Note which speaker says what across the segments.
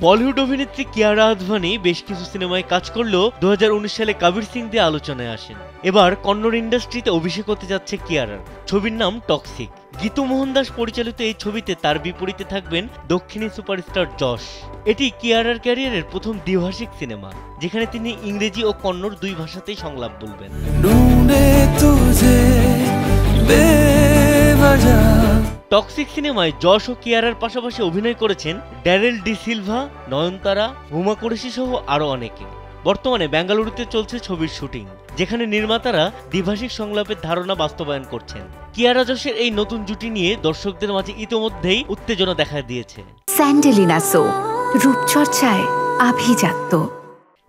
Speaker 1: বলিউড অভিনেত্রী কিয়ারা আদভানি বেশ কিছু সিনেমায় কাজ করলেও 2019 সালে কবির সিং দিয়ে আলোচনায় আসেন। এবার কন্নড় ইন্ডাস্ট্রিতে অভিষেক হতে যাচ্ছে কিয়ারার। ছবির নাম টক্সিক। গীতু মোহনদাস পরিচালিত এই ছবিতে তার বিপরীতে থাকবেন দক্ষিণী সুপারস্টার যশ। এটি কিয়ারার ক্যারিয়ারের প্রথম দ্বিভাষিক সিনেমা, যেখানে তিনি ইংরেজি ও কন্নড় দুই ভাষাতেই সংলাপ বলবেন। টক্সিক সিনেমায় যশ ও কিয়ারার পাশাপাশি অভিনয় করেছেন ড্যারেল ডি সিলভা, নয়নতারা, হুমা কুরেশি সহ আরো অনেকে। বর্তমানে বেঙ্গালুরুতে চলছে ছবির শুটিং, যেখানে নির্মাতারা দ্বিভাষিক সংলাপের ধারণা বাস্তবায়ন করছেন। কিয়ারা যশের এই নতুন জুটি নিয়ে দর্শকদের মাঝে ইতোমধ্যেই উত্তেজনা দেখা দিয়েছে।
Speaker 2: স্যান্ডেলিনা সো, রূপচর্চায় আভিজাত্য।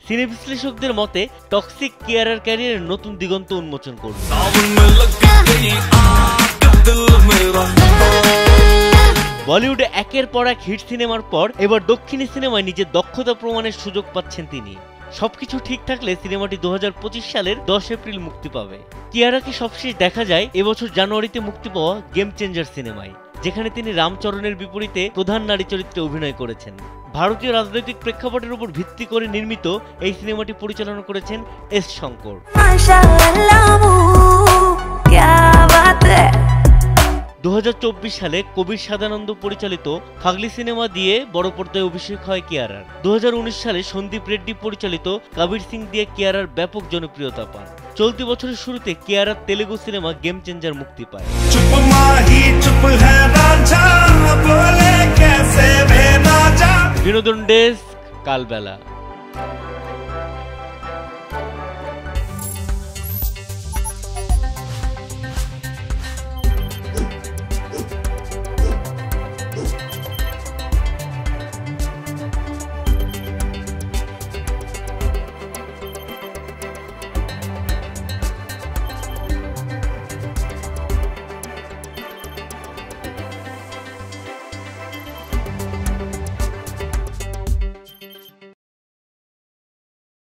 Speaker 1: সিনে বিশ্লেষকদের মতে টক্সিক কিয়ারার ক্যারিয়ারের নতুন দিগন্ত উন্মোচন করবে। বলিউডে একের পর এক হিট সিনেমার পর এবার দক্ষিণী সিনেমায় নিজের দক্ষতা প্রমাণের সুযোগ পাচ্ছেন তিনি। সবকিছু ঠিক থাকলে সিনেমাটি 2025 সালের 10 এপ্রিল মুক্তি পাবে। কিয়ারাকে সবশেষ দেখা যায় এবছর জানুয়ারিতে মুক্তি পাওয়া গেম চেঞ্জার সিনেমায়, যেখানে তিনি রামচরণের বিপরীতে প্রধান নারী চরিত্রে অভিনয় করেছেন। ভারতীয় রাজনৈতিক প্রেক্ষাপটের উপর ভিত্তি করে নির্মিত এই সিনেমাটি পরিচালনা করেছেন এস শঙ্কর। 2024 সালে কবির সাদানন্দ পরিচালিত ফাগলি সিনেমা দিয়ে বড় পর্দায় অভিষেক হয় কিয়ারার। 2019 সালে সন্দীপ রেড্ডি পরিচালিত কবির সিং দিয়ে কিয়ারার ব্যাপক জনপ্রিয়তা পান। চলতি বছরের শুরুতে কিয়ারার তেলুগু সিনেমা গেম চেঞ্জার মুক্তি পায়। বিনোদন ডেস্ক, কালবেলা।